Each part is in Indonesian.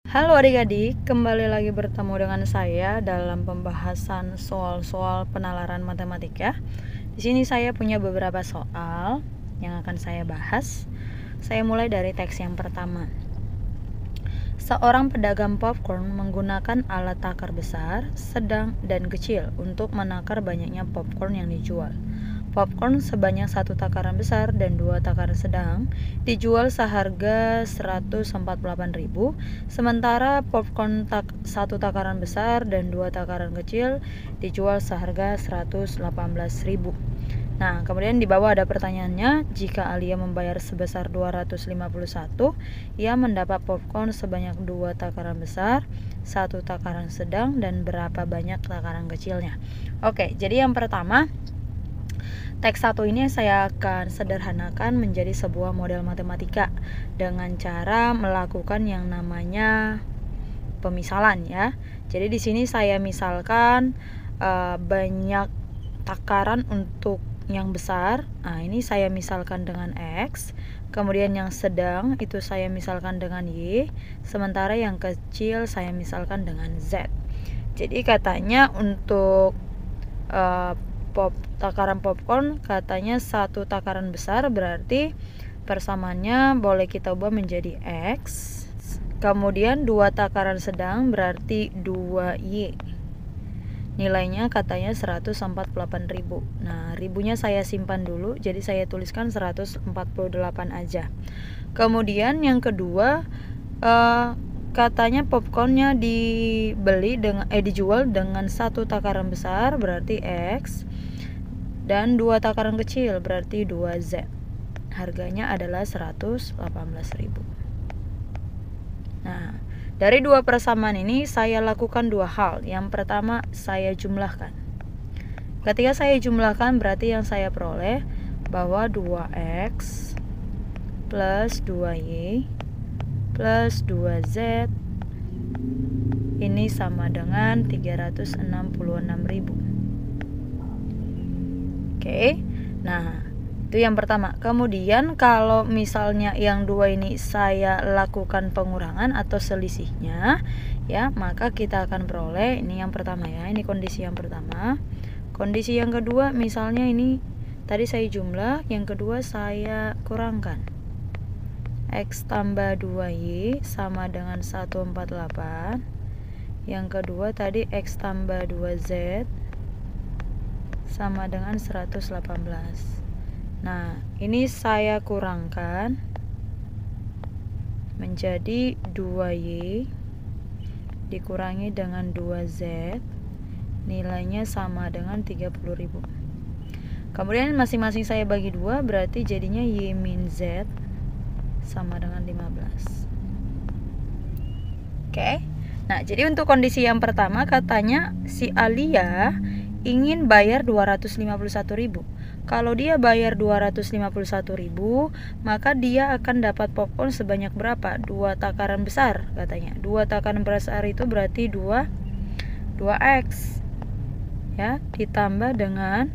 Halo adik-adik, kembali lagi bertemu dengan saya dalam pembahasan soal-soal penalaran matematika. Di sini saya punya beberapa soal yang akan saya bahas. Saya mulai dari teks yang pertama. Seorang pedagang popcorn menggunakan alat takar besar, sedang, dan kecil untuk menakar banyaknya popcorn yang dijual. Popcorn sebanyak 1 takaran besar dan 2 takaran sedang dijual seharga 148.000, sementara popcorn 1 takaran besar dan 2 takaran kecil dijual seharga 118.000. Nah, kemudian di bawah ada pertanyaannya, jika Alia membayar sebesar 251, ia mendapat popcorn sebanyak 2 takaran besar, 1 takaran sedang, dan berapa banyak takaran kecilnya. Oke, jadi yang pertama, teks 1 ini saya akan sederhanakan menjadi sebuah model matematika dengan cara melakukan yang namanya pemisalan ya. Jadi di sini saya misalkan banyak takaran untuk yang besar. Nah, ini saya misalkan dengan X. Kemudian yang sedang itu saya misalkan dengan Y. Sementara yang kecil saya misalkan dengan Z. Jadi katanya untuk takaran popcorn katanya 1 takaran besar, berarti persamaannya boleh kita ubah menjadi X. Kemudian 2 takaran sedang berarti 2Y. Nilainya katanya 148.000. Nah, ribunya saya simpan dulu, jadi saya tuliskan 148 aja. Kemudian yang kedua, katanya popcornnya dijual dengan 1 takaran besar berarti X dan 2 takaran kecil berarti 2Z. Harganya adalah 118.000. Nah, dari dua persamaan ini saya lakukan 2 hal. Yang pertama, saya jumlahkan. Ketika saya jumlahkan berarti yang saya peroleh bahwa 2X plus 2Y plus 2Z ini sama dengan 366.000. Oke. Nah, itu yang pertama. Kemudian kalau misalnya yang 2 ini saya lakukan pengurangan atau selisihnya ya, maka kita akan peroleh ini yang pertama ya. Ini kondisi yang pertama. Kondisi yang kedua misalnya ini tadi saya jumlah, yang kedua saya kurangkan. X tambah 2Y sama dengan 148. Yang kedua tadi X tambah 2Z sama dengan 118. Nah, ini saya kurangkan menjadi 2Y dikurangi dengan 2Z, nilainya sama dengan 30.000. Kemudian masing-masing saya bagi 2, berarti jadinya Y min Z sama dengan 15. Oke. Nah, jadi untuk kondisi yang pertama katanya si Alia ingin bayar 251.000. Kalau dia bayar 251.000, maka dia akan dapat popcorn sebanyak berapa? 2 takaran besar katanya. 2 takaran besar itu berarti 2X. Ya, ditambah dengan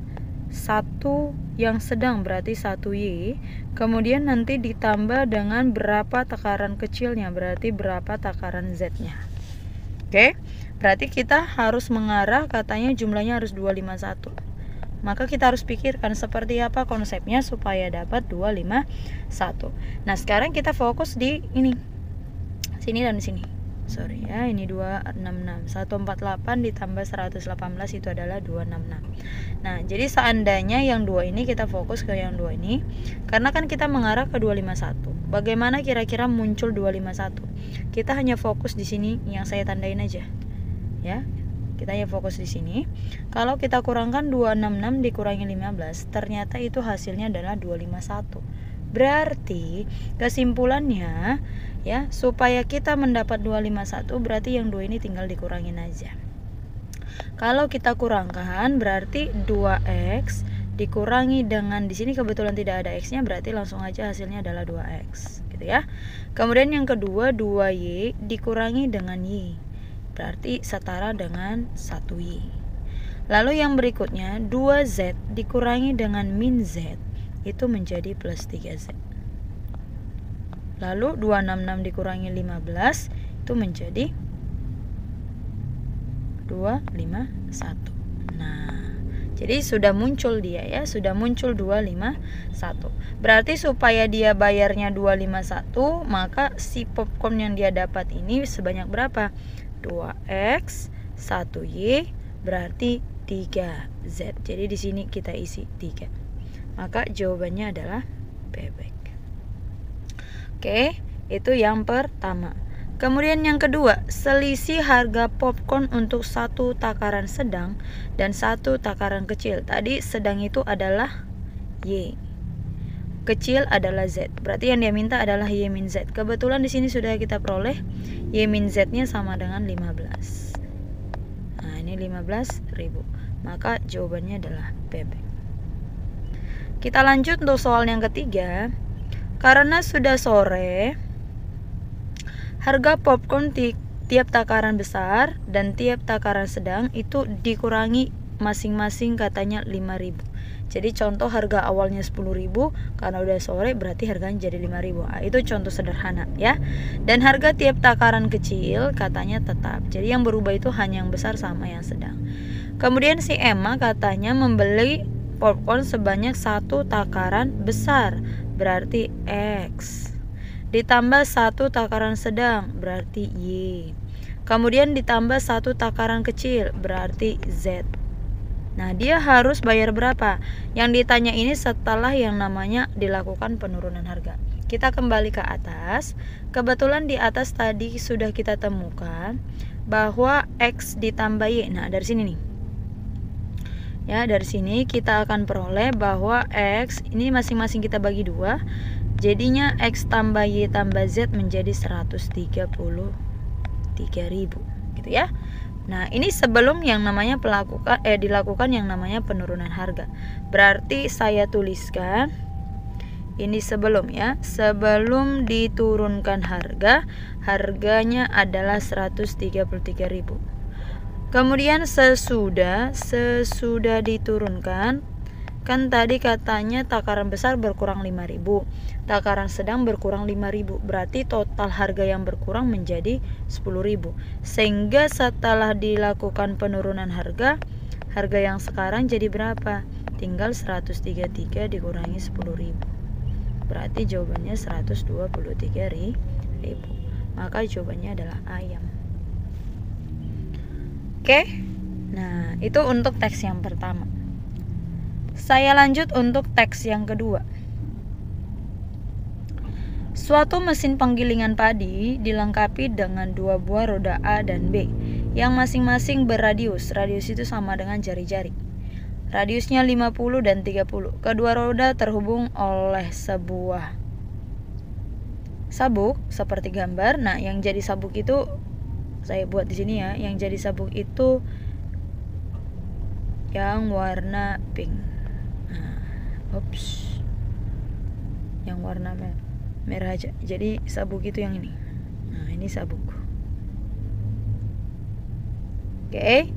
1 yang sedang berarti 1Y. Kemudian nanti ditambah dengan berapa takaran kecilnya, berarti berapa takaran Z-nya. Oke. Berarti kita harus mengarah katanya jumlahnya harus 251. Maka kita harus pikirkan seperti apa konsepnya supaya dapat 251. Nah, sekarang kita fokus di ini. Sini dan sini. Sorry ya, ini 266. 148 ditambah 118 itu adalah 266. Nah, jadi seandainya yang 2 ini kita fokus ke yang 2 ini, karena kan kita mengarah ke 251. Bagaimana kira-kira muncul 251? Kita hanya fokus di sini yang saya tandain aja. Ya, kita hanya fokus di sini. Kalau kita kurangkan 266 dikurangi 15, ternyata itu hasilnya adalah 251. Berarti kesimpulannya ya, supaya kita mendapat 251 berarti yang 2 ini tinggal dikurangin aja. Kalau kita kurangkan berarti 2X dikurangi dengan, di sini kebetulan tidak ada X-nya, berarti langsung aja hasilnya adalah 2X gitu ya. Kemudian yang kedua 2Y dikurangi dengan Y, berarti setara dengan 1Y. Lalu yang berikutnya 2Z dikurangi dengan min Z, itu menjadi plus 3Z. Lalu 266 dikurangi 15 itu menjadi 251. Nah, jadi sudah muncul dia ya, sudah muncul 251. Berarti supaya dia bayarnya 251, maka si popcorn yang dia dapat ini sebanyak berapa? 2X 1Y berarti 3Z. Jadi di sini kita isi 3. Maka jawabannya adalah bebek. Oke, itu yang pertama. Kemudian yang kedua, selisih harga popcorn untuk satu takaran sedang dan satu takaran kecil. Tadi sedang itu adalah Y, kecil adalah Z. Berarti yang dia minta adalah Y min Z. Kebetulan di sini sudah kita peroleh Y min Z-nya sama dengan 15. Nah, ini 15.000. Maka jawabannya adalah bebek. Kita lanjut untuk soal yang ketiga. Karena sudah sore, harga popcorn tiap takaran besar dan tiap takaran sedang itu dikurangi masing-masing katanya 5.000. Jadi contoh harga awalnya 10.000, karena udah sore berarti harganya jadi 5.000. Nah, itu contoh sederhana ya. Dan harga tiap takaran kecil katanya tetap. Jadi yang berubah itu hanya yang besar sama yang sedang. Kemudian si Emma katanya membeli popcorn sebanyak satu takaran besar, berarti X. Ditambah satu takaran sedang, berarti Y. Kemudian ditambah satu takaran kecil, berarti Z. Nah, dia harus bayar berapa? Yang ditanya ini setelah yang namanya dilakukan penurunan harga. Kita kembali ke atas. Kebetulan di atas tadi sudah kita temukan bahwa X ditambah Y. Nah, dari sini nih. Ya, dari sini kita akan peroleh bahwa X ini masing-masing kita bagi 2. Jadinya X tambah Y tambah Z menjadi 133.000 gitu ya. Nah, ini sebelum yang namanya dilakukan yang namanya penurunan harga. Berarti saya tuliskan ini sebelum ya. Sebelum diturunkan harga, harganya adalah 133.000. Kemudian sesudah diturunkan, kan tadi katanya takaran besar berkurang 5.000, takaran sedang berkurang 5.000, berarti total harga yang berkurang menjadi 10.000. Sehingga setelah dilakukan penurunan harga, harga yang sekarang jadi berapa? Tinggal 133 dikurangi 10.000. Berarti jawabannya 123.000. Maka jawabannya adalah ayam. Oke. Nah, itu untuk teks yang pertama. Saya lanjut untuk teks yang kedua. Suatu mesin penggilingan padi dilengkapi dengan 2 buah roda A dan B yang masing-masing berradius. Radius itu sama dengan jari-jari. Radiusnya 50 dan 30. Kedua roda terhubung oleh sebuah sabuk seperti gambar. Nah, yang jadi sabuk itu saya buat di sini ya. Yang jadi sabuk itu yang warna pink. Yang warna merah aja. Jadi sabuk itu yang ini. Nah, ini sabuk. Oke.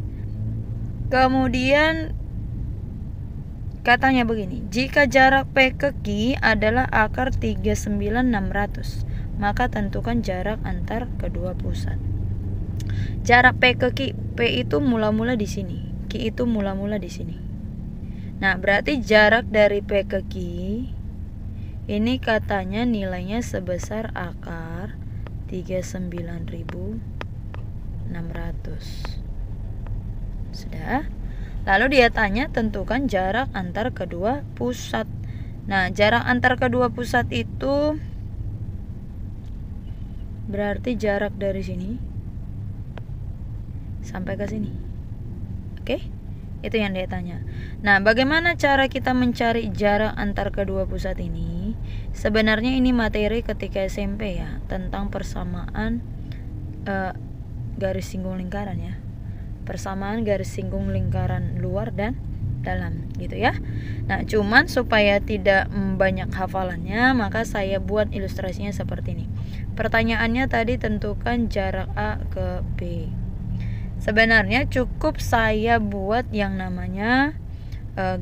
Kemudian katanya begini, jika jarak P ke Q adalah akar 39.600, maka tentukan jarak antar kedua pusat. Jarak P ke Q, P itu mula-mula di sini, Q itu mula-mula di sini. Nah, berarti jarak dari P ke Q ini katanya nilainya sebesar akar 39.600. Sudah? Lalu dia tanya tentukan jarak antar kedua pusat. Nah, jarak antar kedua pusat itu berarti jarak dari sini sampai ke sini. Oke? Itu yang dia tanya. Nah, bagaimana cara kita mencari jarak antar kedua pusat ini? Sebenarnya ini materi ketika SMP ya, tentang persamaan garis singgung lingkaran ya. Persamaan garis singgung lingkaran luar dan dalam gitu ya. Nah, cuman supaya tidak banyak hafalannya, maka saya buat ilustrasinya seperti ini. Pertanyaannya tadi tentukan jarak A ke B. Sebenarnya cukup saya buat yang namanya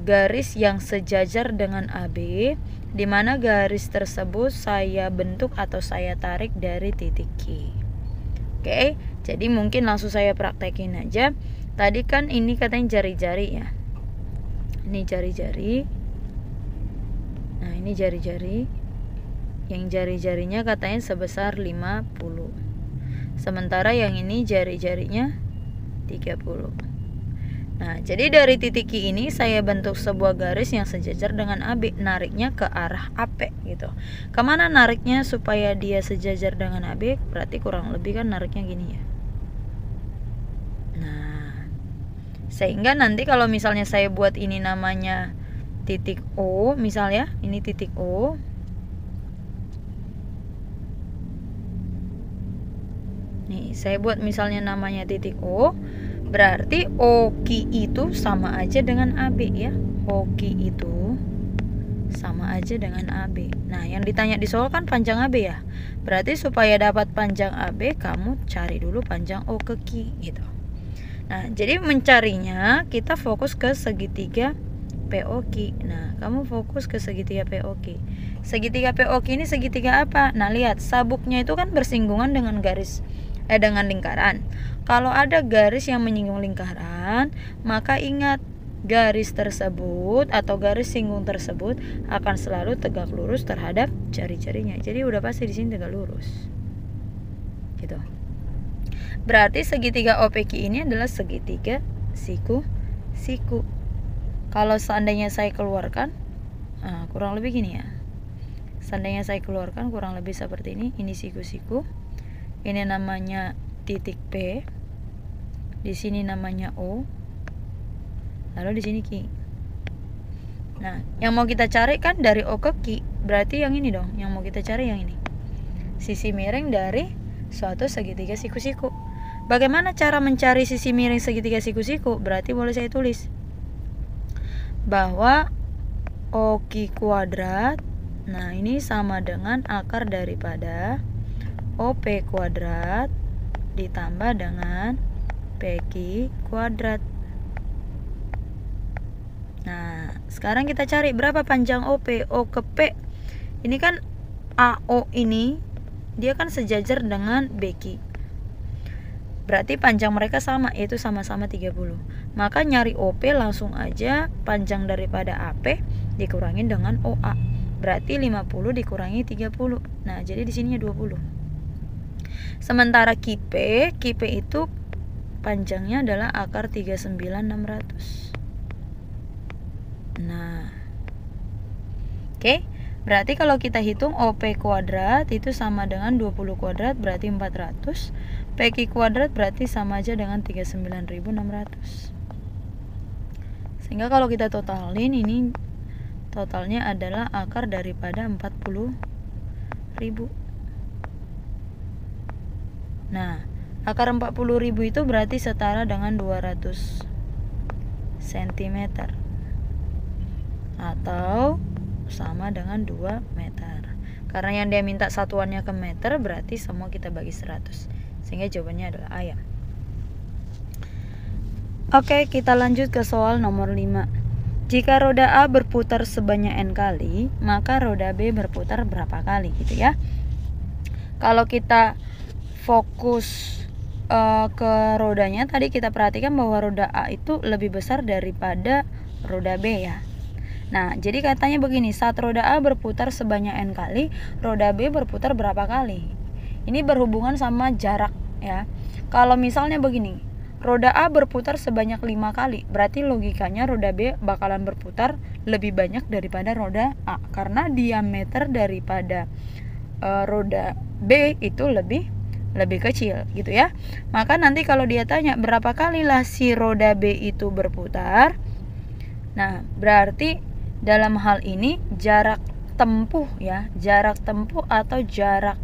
garis yang sejajar dengan AB, di mana garis tersebut saya bentuk atau saya tarik dari titik Q. Oke, jadi mungkin langsung saya praktekin aja. Tadi kan ini katanya jari-jari ya. Ini jari-jari. Nah, ini jari-jari. Yang jari-jarinya katanya sebesar 50. Sementara yang ini jari-jarinya 30. Nah, jadi dari titik Q ini saya bentuk sebuah garis yang sejajar dengan AB, nariknya ke arah AP gitu. Kemana nariknya supaya dia sejajar dengan AB? Berarti kurang lebih kan nariknya gini ya. Nah, sehingga nanti kalau misalnya saya buat ini namanya titik O, misalnya ini titik O. Nih, saya buat misalnya namanya titik O. Berarti OQ itu sama aja dengan AB ya. OQ itu sama aja dengan AB. Nah, yang ditanya di soal kan panjang AB ya. Berarti supaya dapat panjang AB, kamu cari dulu panjang O ke Q gitu. Nah, jadi mencarinya kita fokus ke segitiga POQ. Nah, kamu fokus ke segitiga POQ. Segitiga POQ ini segitiga apa? Nah, lihat sabuknya itu kan bersinggungan dengan dengan lingkaran. Kalau ada garis yang menyinggung lingkaran, maka ingat garis tersebut atau garis singgung tersebut akan selalu tegak lurus terhadap jari-jarinya. Jadi udah pasti di sini tegak lurus. Gitu. Berarti segitiga OPQ ini adalah segitiga siku-siku. Kalau seandainya saya keluarkan, kurang lebih gini ya. Seandainya saya keluarkan kurang lebih seperti ini. Ini siku-siku. Ini namanya titik P. Di sini namanya O. Lalu di sini Q. Nah, yang mau kita cari kan dari O ke Q. Berarti yang ini dong. Yang mau kita cari yang ini. Sisi miring dari suatu segitiga siku-siku. Bagaimana cara mencari sisi miring segitiga siku-siku? Berarti boleh saya tulis bahwa OQ kuadrat, nah ini sama dengan akar daripada OP kuadrat ditambah dengan PQ kuadrat. Nah, sekarang kita cari berapa panjang OP. O ke P ini kan AO ini dia kan sejajar dengan BQ. Berarti panjang mereka sama, yaitu sama-sama 30. Maka nyari OP langsung aja panjang daripada AP dikurangin dengan OA. Berarti 50 dikurangi 30. Nah, jadi di sininya 20. Sementara QP itu panjangnya adalah akar 39.600. Nah, oke. Berarti kalau kita hitung OP kuadrat itu sama dengan 20 kuadrat berarti 400. PQ kuadrat berarti sama aja dengan 39.600. Sehingga kalau kita totalin ini totalnya adalah akar daripada 40.000. Nah, akar 40.000 itu berarti setara dengan 200 cm atau sama dengan 2 meter. Karena yang dia minta satuannya ke meter, berarti semua kita bagi 100. Sehingga jawabannya adalah A ya. Oke, kita lanjut ke soal nomor 5. Jika roda A berputar sebanyak N kali, maka roda B berputar berapa kali gitu ya. Kalau kita fokus ke rodanya, tadi kita perhatikan bahwa roda A itu lebih besar daripada roda B ya. Nah, jadi katanya begini, saat roda A berputar sebanyak N kali, roda B berputar berapa kali? Ini berhubungan sama jarak ya. Kalau misalnya begini, roda A berputar sebanyak 5 kali, berarti logikanya roda B bakalan berputar lebih banyak daripada roda A, karena diameter daripada roda B itu lebih kecil gitu ya. Maka nanti kalau dia tanya berapa kali lah si roda B itu berputar, nah berarti dalam hal ini jarak tempuh ya, jarak tempuh atau jarak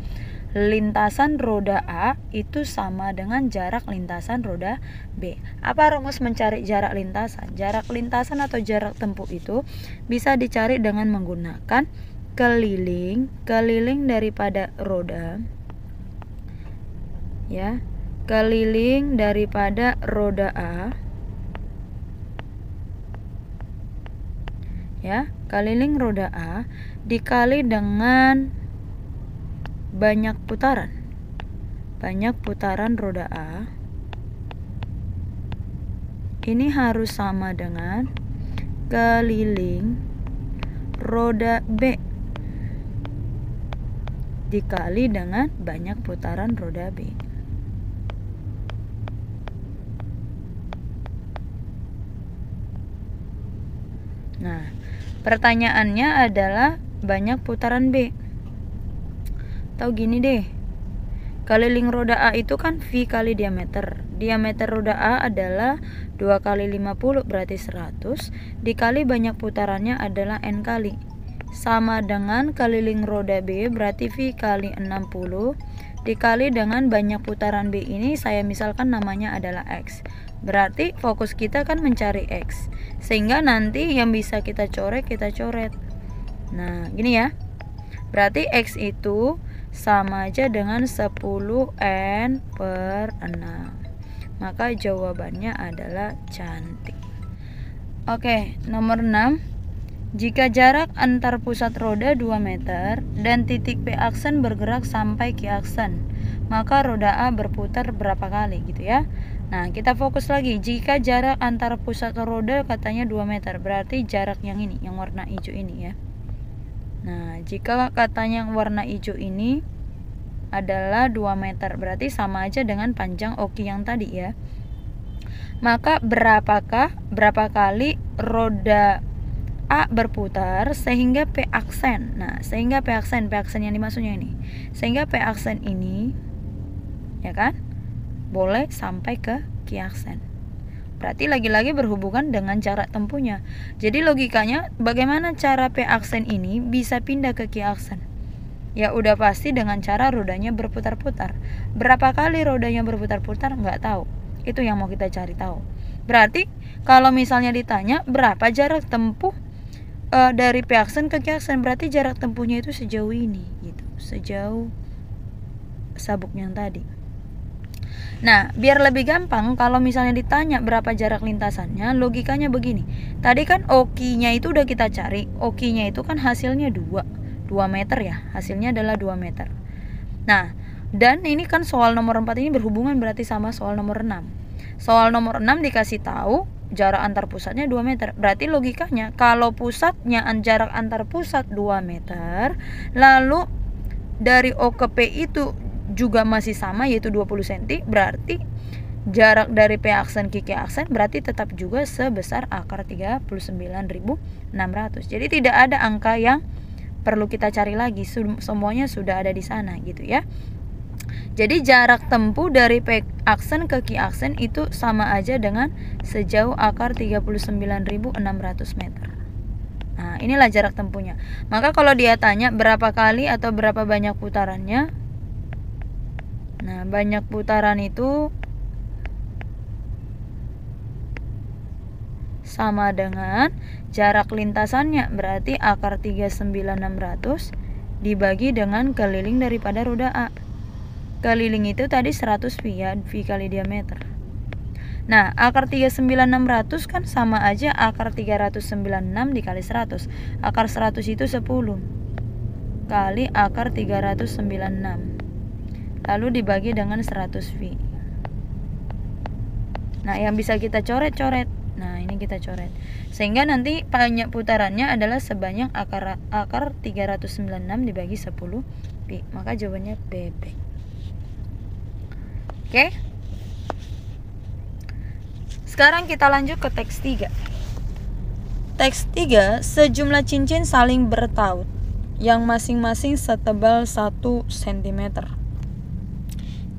lintasan roda A itu sama dengan jarak lintasan roda B. Apa rumus mencari jarak lintasan? Jarak lintasan atau jarak tempuh itu bisa dicari dengan menggunakan keliling daripada roda ya, keliling daripada roda A ya, keliling roda A dikali dengan banyak putaran banyak putaran roda A ini harus sama dengan keliling roda B dikali dengan banyak putaran roda B. Nah, pertanyaannya adalah banyak putaran B. Atau gini deh, keliling roda A itu kan V kali diameter. Diameter roda A adalah 2 kali 50 berarti 100 dikali banyak putarannya adalah N kali. Sama dengan keliling roda B berarti V kali 60 dikali dengan banyak putaran B ini saya misalkan namanya adalah X. Berarti fokus kita kan mencari X. Sehingga nanti yang bisa kita coret, kita coret. Nah, gini ya. Berarti X itu sama aja dengan 10N per 6. Maka jawabannya adalah cantik. Oke, nomor 6. Jika jarak antar pusat roda 2 meter dan titik P aksen bergerak sampai Q aksen, maka roda A berputar berapa kali gitu ya. Nah, kita fokus lagi. Jika jarak antar pusat roda katanya 2 meter, berarti jarak yang ini, yang warna hijau ini ya. Nah, jika katanya yang warna hijau ini adalah 2 meter, berarti sama aja dengan panjang oki yang tadi ya. Maka berapa kali roda A berputar sehingga P aksen. Nah, sehingga P aksen yang dimaksudnya ini. Sehingga P aksen ini ya kan? Boleh sampai ke Q aksen. Berarti lagi-lagi berhubungan dengan jarak tempuhnya. Jadi logikanya bagaimana cara P aksen ini bisa pindah ke Q aksen? Ya udah pasti dengan cara rodanya berputar-putar. Berapa kali rodanya berputar-putar nggak tahu. Itu yang mau kita cari tahu. Berarti kalau misalnya ditanya berapa jarak tempuh dari P aksen ke Q aksen, berarti jarak tempuhnya itu sejauh ini gitu, sejauh sabuk yang tadi. Nah, biar lebih gampang kalau misalnya ditanya berapa jarak lintasannya, logikanya begini. Tadi kan okinya itu udah kita cari. Okinya itu kan hasilnya 2 meter ya. Hasilnya adalah 2 meter. Nah, dan ini kan soal nomor 4 ini berhubungan berarti sama soal nomor 6. Soal nomor 6 dikasih tahu jarak antar pusatnya 2 meter. Berarti logikanya kalau pusatnya jarak antar pusat 2 meter, lalu dari O ke P itu juga masih sama yaitu 20 cm, berarti jarak dari P aksen ke Q aksen berarti tetap juga sebesar akar 39.600. Jadi tidak ada angka yang perlu kita cari lagi, semuanya sudah ada di sana gitu ya. Jadi jarak tempuh dari P aksen ke Q aksen itu sama aja dengan sejauh akar 39.600 meter. Nah, inilah jarak tempuhnya. Maka kalau dia tanya berapa kali atau berapa banyak putarannya, nah banyak putaran itu sama dengan jarak lintasannya, berarti akar 39.600 dibagi dengan keliling daripada roda A. Keliling itu tadi 100 V ya, V kali diameter. Nah, akar 39.600 kan sama aja akar 396 dikali 100. Akar 100 itu 10 kali akar 396. Lalu dibagi dengan 100 V. Nah, yang bisa kita coret-coret. Nah, ini kita coret. Sehingga nanti banyak putarannya adalah sebanyak akar 396 dibagi 10 V. Maka jawabannya BB. Oke. Sekarang kita lanjut ke teks 3. Teks 3, sejumlah cincin saling bertaut yang masing-masing setebal 1 cm.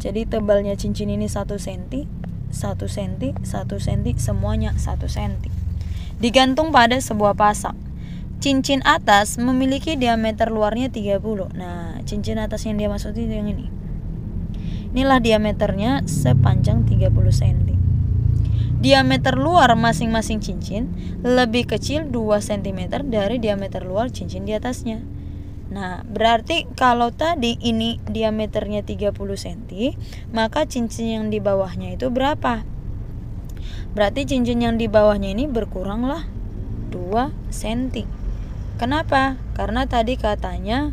Jadi tebalnya cincin ini 1 cm, 1 cm, 1 cm, semuanya 1 cm. Digantung pada sebuah pasak. Cincin atas memiliki diameter luarnya 30. Nah, cincin atas yang dia maksud itu yang ini. Inilah diameternya sepanjang 30 cm. Diameter luar masing-masing cincin lebih kecil 2 cm dari diameter luar cincin di atasnya. Nah, berarti kalau tadi ini diameternya 30 cm, maka cincin yang di bawahnya itu berapa? Berarti cincin yang di bawahnya ini berkuranglah 2 cm. Kenapa? Karena tadi katanya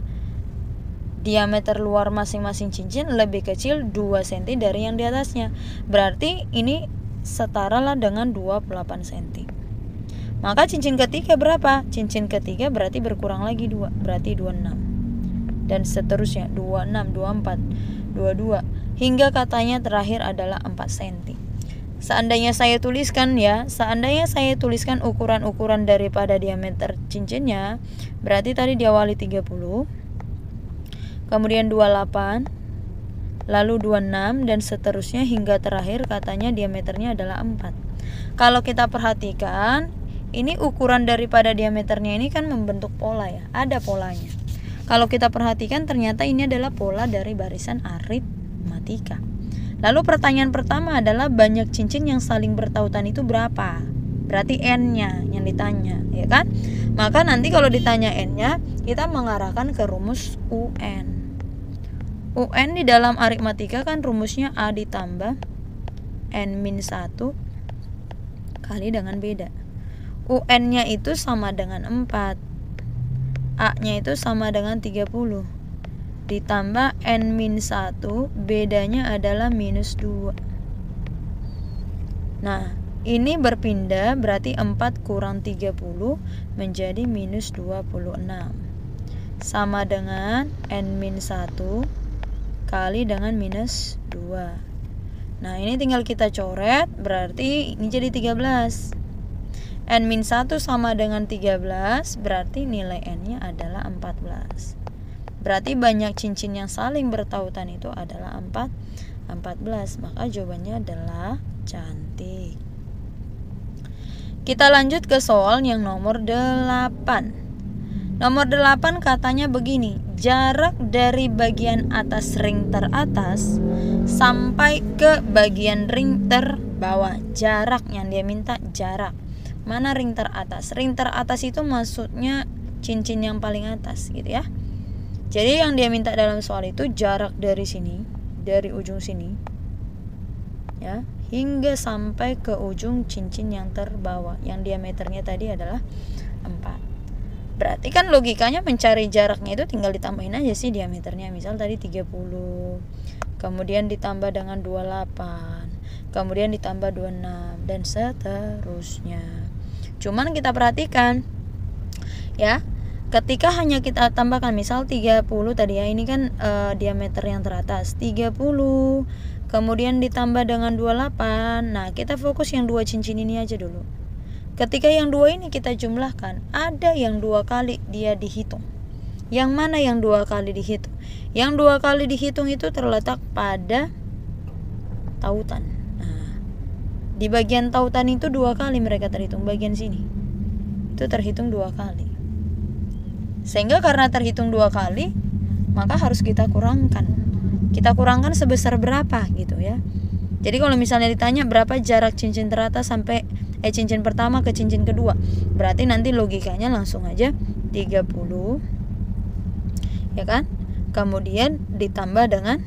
diameter luar masing-masing cincin lebih kecil 2 cm dari yang di atasnya. Berarti ini setara lah dengan 28 cm. Maka cincin ketiga berapa? Cincin ketiga berarti berkurang lagi 2, berarti 26. Dan seterusnya 26, 24, 22 hingga katanya terakhir adalah 4 cm. Seandainya saya tuliskan ukuran-ukuran daripada diameter cincinnya, berarti tadi diawali 30, kemudian 28, lalu 26 dan seterusnya hingga terakhir katanya diameternya adalah 4. Kalau kita perhatikan, ini ukuran daripada diameternya ini kan membentuk pola ya, ada polanya. Kalau kita perhatikan ternyata ini adalah pola dari barisan aritmatika. Lalu pertanyaan pertama adalah banyak cincin yang saling bertautan itu berapa? Berarti N-nya yang ditanya, ya kan? Maka nanti kalau ditanya N-nya, kita mengarahkan ke rumus UN. UN di dalam aritmatika kan rumusnya A ditambah N-1 kali dengan beda. UN-nya itu sama dengan 4. A-nya itu sama dengan 30. Ditambah N-1, bedanya adalah -2. Nah, ini berpindah berarti 4 kurang 30 menjadi -26. Sama dengan N-1 kali dengan -2. Nah, ini tinggal kita coret, berarti ini jadi 13. N-1 sama dengan 13, berarti nilai N-nya adalah 14. Berarti banyak cincin yang saling bertautan itu adalah 14. Maka jawabannya adalah cantik. Kita lanjut ke soal yang nomor 8. Nomor 8 katanya begini, jarak dari bagian atas ring teratas sampai ke bagian ring terbawah. Jarak yang dia minta, jarak. Mana ring teratas? Ring teratas itu maksudnya cincin yang paling atas gitu ya. Jadi yang dia minta dalam soal itu jarak dari sini, dari ujung sini ya, hingga sampai ke ujung cincin yang terbawah yang diameternya tadi adalah 4. Berarti kan logikanya mencari jaraknya itu tinggal ditambahin aja sih diameternya. Misal tadi 30, kemudian ditambah dengan 28, kemudian ditambah 26 dan seterusnya. Cuman kita perhatikan ya, ketika hanya kita tambahkan misal 30 tadi ya, ini kan diameter yang teratas 30, kemudian ditambah dengan 28. Nah, kita fokus yang 2 cincin ini aja dulu. Ketika yang 2 ini kita jumlahkan, ada yang 2 kali dia dihitung. Yang mana yang 2 kali dihitung? Yang 2 kali dihitung itu terletak pada tautan. Nah, di bagian tautan itu 2 kali mereka terhitung, bagian sini itu terhitung 2 kali. Sehingga karena terhitung 2 kali, maka harus kita kurangkan. Kita kurangkan sebesar berapa gitu ya. Jadi kalau misalnya ditanya berapa jarak cincin teratas sampai cincin pertama ke cincin kedua, berarti nanti logikanya langsung aja 30 ya kan? Kemudian ditambah dengan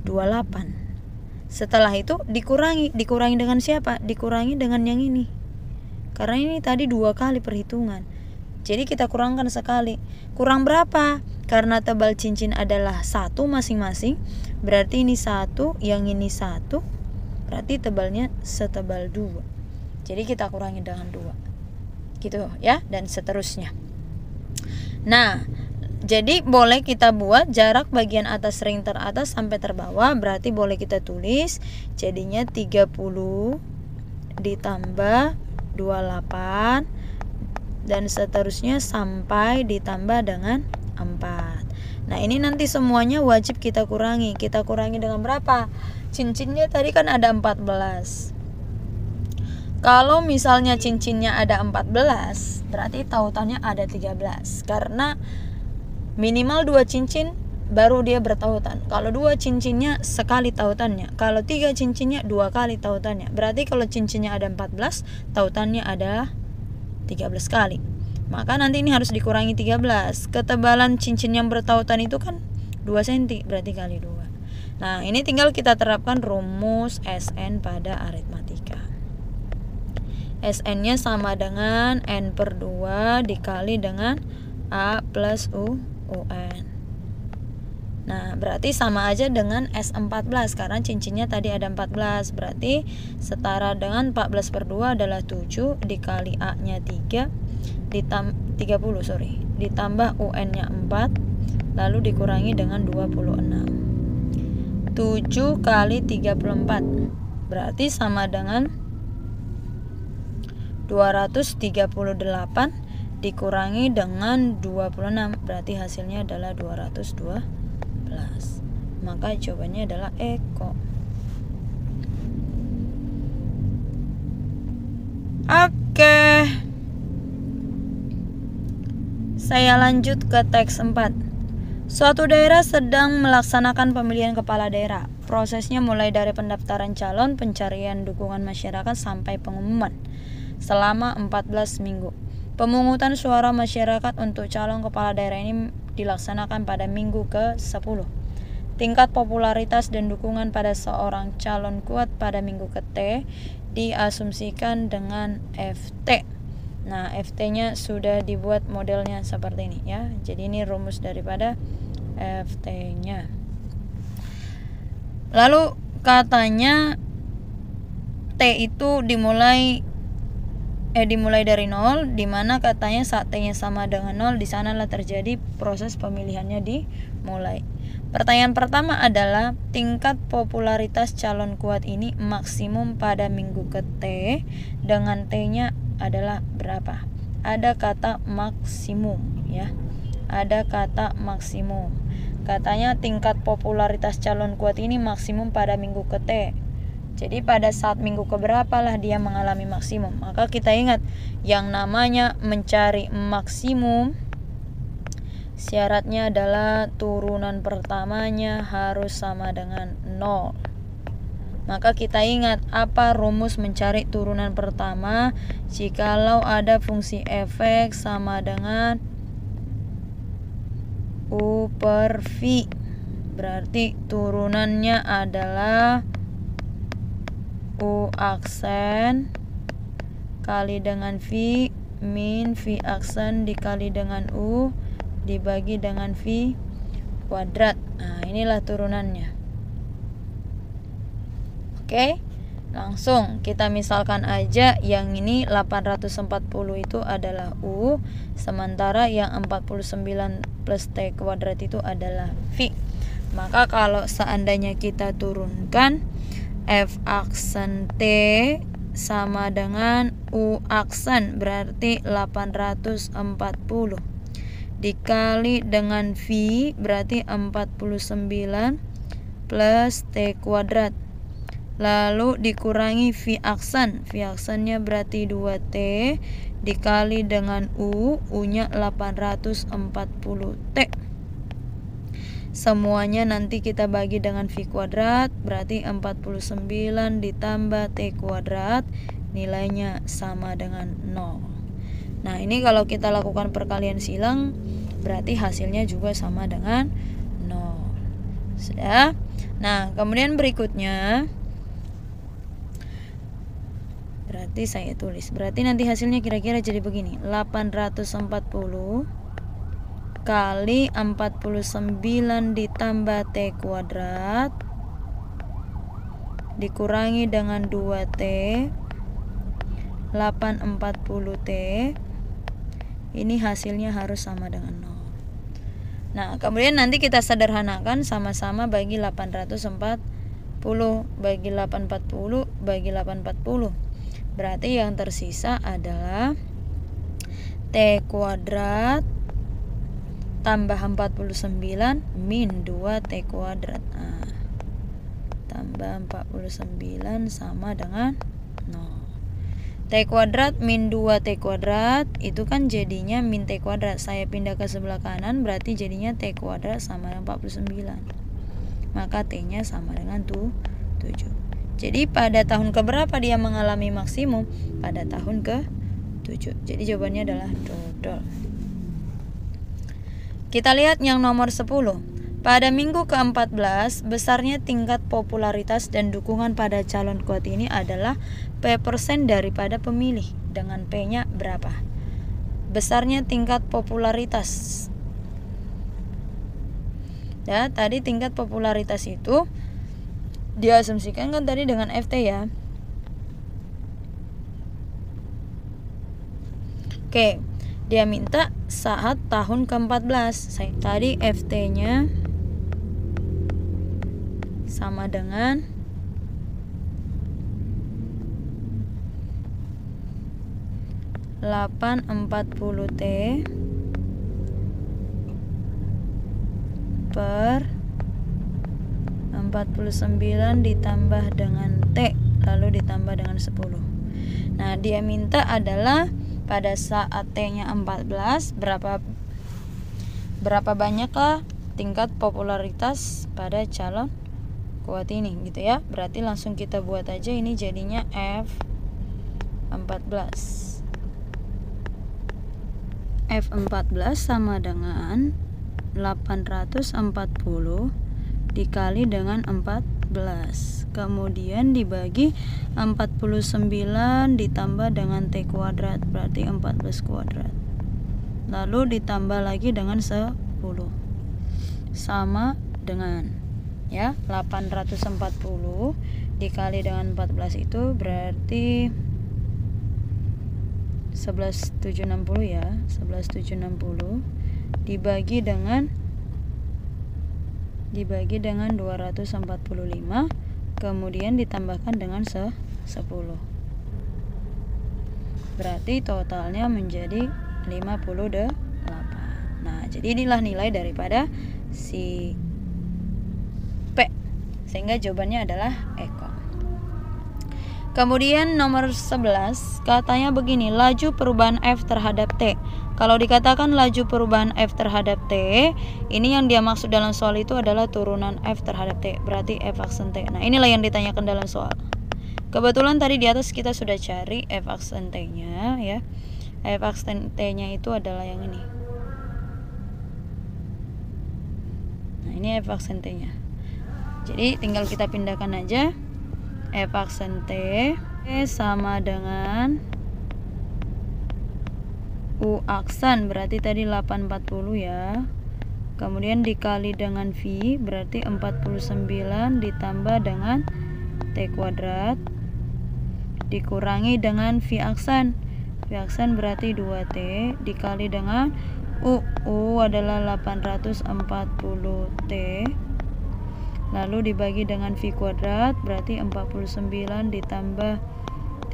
28. Setelah itu dikurangi dengan siapa? Dikurangi dengan yang ini. Karena ini tadi 2 kali perhitungan. Jadi kita kurangkan sekali. Kurang berapa? Karena tebal cincin adalah 1 masing-masing, berarti ini 1, yang ini 1, berarti tebalnya setebal 2. Jadi kita kurangi dengan 2. Gitu ya, dan seterusnya. Nah, jadi boleh kita buat jarak bagian atas ring teratas sampai terbawah, berarti boleh kita tulis jadinya 30 ditambah 28 dan seterusnya sampai ditambah dengan 4. Nah, ini nanti semuanya wajib kita kurangi. Kita kurangi dengan berapa? Cincinnya tadi kan ada 14. Kalau misalnya cincinnya ada 14, berarti tautannya ada 13. Karena minimal 2 cincin baru dia bertautan. Kalau 2 cincinnya sekali tautannya. Kalau 3 cincinnya 2 kali tautannya. Berarti kalau cincinnya ada 14, tautannya ada 13 kali. Maka nanti ini harus dikurangi 13. Ketebalan cincin yang bertautan itu kan 2 cm, berarti kali 2. Nah, ini tinggal kita terapkan rumus SN pada aritmatika. SN-nya sama dengan N/2 dikali dengan A plus UN. Nah, berarti sama aja dengan S14 karena cincinnya tadi ada 14. Berarti setara dengan 14 per 2 adalah 7 dikali A-nya 3 30 ditambah UN-nya 4 lalu dikurangi dengan 26. 7 kali 34 berarti sama dengan 238 dikurangi dengan 26 berarti hasilnya adalah 212. Maka jawabannya adalah Eko. Oke. Saya lanjut ke teks 4. Suatu daerah sedang melaksanakan pemilihan kepala daerah. Prosesnya mulai dari pendaftaran calon, pencarian dukungan masyarakat sampai pengumuman selama 14 minggu. Pemungutan suara masyarakat untuk calon kepala daerah ini dilaksanakan pada minggu ke-10. Tingkat popularitas dan dukungan pada seorang calon kuat pada minggu ke-T diasumsikan dengan FT. Nah, FT-nya sudah dibuat modelnya seperti ini ya. Jadi ini rumus daripada FT-nya. Lalu katanya T itu dimulai dari 0, di mana katanya saat T-nya sama dengan 0, di sanalah terjadi proses pemilihannya dimulai. Pertanyaan pertama adalah tingkat popularitas calon kuat ini maksimum pada minggu ke-T dengan T-nya adalah berapa? Ada kata maksimum ya. Ada kata maksimum. Katanya tingkat popularitas calon kuat ini maksimum pada minggu ke-T. Jadi pada saat minggu keberapa lah dia mengalami maksimum. Maka kita ingat yang namanya mencari maksimum syaratnya adalah turunan pertamanya harus sama dengan 0. Maka kita ingat apa rumus mencari turunan pertama? Jikalau ada fungsi f(x) sama dengan U per V, berarti turunannya adalah U aksen kali dengan V min V aksen dikali dengan U dibagi dengan V kuadrat. Nah, inilah turunannya. Oke, langsung kita misalkan aja yang ini 840 itu adalah U, sementara yang 49 plus T kuadrat itu adalah V. Maka kalau seandainya kita turunkan F aksen T sama dengan U aksen berarti 840 dikali dengan V berarti 49 plus T kuadrat lalu dikurangi V aksen. V aksennya berarti 2T dikali dengan U nya 840 T. Semuanya nanti kita bagi dengan V kuadrat berarti 49 ditambah T kuadrat nilainya sama dengan 0. Nah, ini kalau kita lakukan perkalian silang berarti hasilnya juga sama dengan 0. Sudah? Nah, kemudian berikutnya berarti saya tulis. Berarti nanti hasilnya kira-kira jadi begini. 840 kali 49 ditambah T kuadrat dikurangi dengan 2T 840T ini hasilnya harus sama dengan 0. Nah, kemudian nanti kita sederhanakan sama-sama bagi 840 bagi 840 bagi 840 berarti yang tersisa adalah T kuadrat tambah 49 min 2T kuadrat. Nah, tambah 49 sama dengan 0. T kuadrat min 2T kuadrat itu kan jadinya min T kuadrat. Saya pindah ke sebelah kanan berarti jadinya T kuadrat sama dengan 49. Maka T-nya sama dengan 7. Jadi pada tahun keberapa dia mengalami maksimum? Pada tahun ke-7. Jadi jawabannya adalah dodol. Kita lihat yang nomor 10. Pada minggu ke-14, besarnya tingkat popularitas dan dukungan pada calon kuat ini adalah P% daripada pemilih. Dengan P-nya berapa? Besarnya tingkat popularitas. Ya, tadi tingkat popularitas itu diasumsikan kan tadi dengan FT ya. Oke, dia minta saat tahun ke-14. Tadi FT-nya sama dengan 840T per 49 ditambah dengan T lalu ditambah dengan 10. Nah, dia minta adalah pada saat T-nya 14 berapa banyakkah tingkat popularitas pada calon kuat ini gitu ya. Berarti langsung kita buat aja, ini jadinya F14. F14 sama dengan 840 dikali dengan 14, kemudian dibagi 49 ditambah dengan T kuadrat, berarti 14 kuadrat, lalu ditambah lagi dengan 10 sama dengan ya 840 dikali dengan 14 itu berarti 11760 ya, 11760 dibagi dengan 245, kemudian ditambahkan dengan 10. Berarti totalnya menjadi 58. Nah, jadi inilah nilai daripada si P. Sehingga jawabannya adalah Eko. Kemudian nomor 11, katanya begini, laju perubahan F terhadap T. Kalau dikatakan laju perubahan F terhadap T, ini yang dia maksud dalam soal itu adalah turunan F terhadap T, berarti F aksen T. Nah, inilah yang ditanyakan dalam soal. Kebetulan tadi di atas kita sudah cari F aksen T-nya ya. F aksen T-nya itu adalah yang ini. Nah, ini F aksen T-nya. Jadi tinggal kita pindahkan aja. F aksen T sama dengan U aksen, berarti tadi 840 ya. Kemudian dikali dengan V, berarti 49 ditambah dengan T kuadrat dikurangi dengan V aksen. V aksen berarti 2T dikali dengan U adalah 840T lalu dibagi dengan V kuadrat, berarti 49 ditambah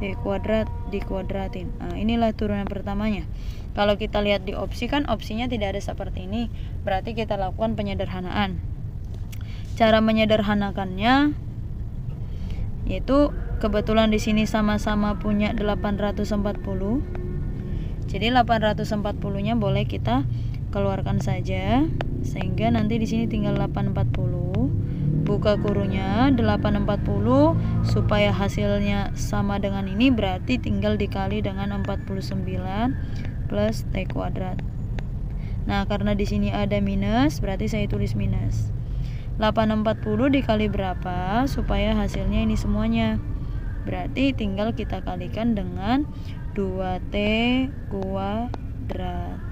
T kuadrat dikuadratin. Nah, inilah turunan pertamanya. Kalau kita lihat di opsi kan opsinya tidak ada seperti ini, berarti kita lakukan penyederhanaan. Cara menyederhanakannya yaitu kebetulan di sini sama-sama punya 840. Jadi 840-nya boleh kita keluarkan saja sehingga nanti di sini tinggal 840. Buka kurungnya 840 supaya hasilnya sama dengan ini, berarti tinggal dikali dengan 49 plus T kuadrat. Nah, karena di sini ada minus, berarti saya tulis minus. 840 dikali berapa supaya hasilnya ini semuanya? Berarti tinggal kita kalikan dengan 2T kuadrat.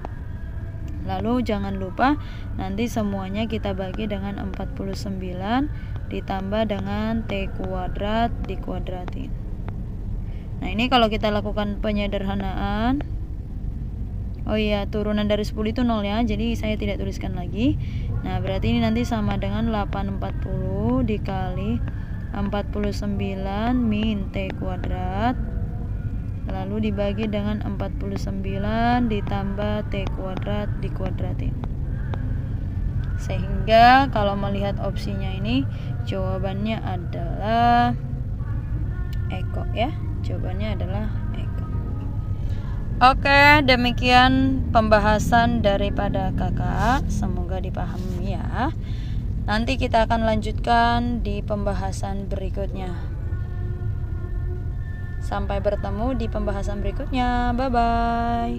Lalu jangan lupa nanti semuanya kita bagi dengan 49 ditambah dengan T kuadrat dikuadratin. Nah, ini kalau kita lakukan penyederhanaan, oh iya, turunan dari 10 itu 0 ya, jadi saya tidak tuliskan lagi. Nah, berarti ini nanti sama dengan 840 dikali 49 min T kuadrat lalu dibagi dengan 49 ditambah T kuadrat dikuadratin. Sehingga kalau melihat opsinya ini jawabannya adalah Eko ya. Jawabannya adalah Eko. Oke, demikian pembahasan daripada kakak. Semoga dipahami ya. Nanti kita akan lanjutkan di pembahasan berikutnya. Sampai bertemu di pembahasan berikutnya. Bye-bye.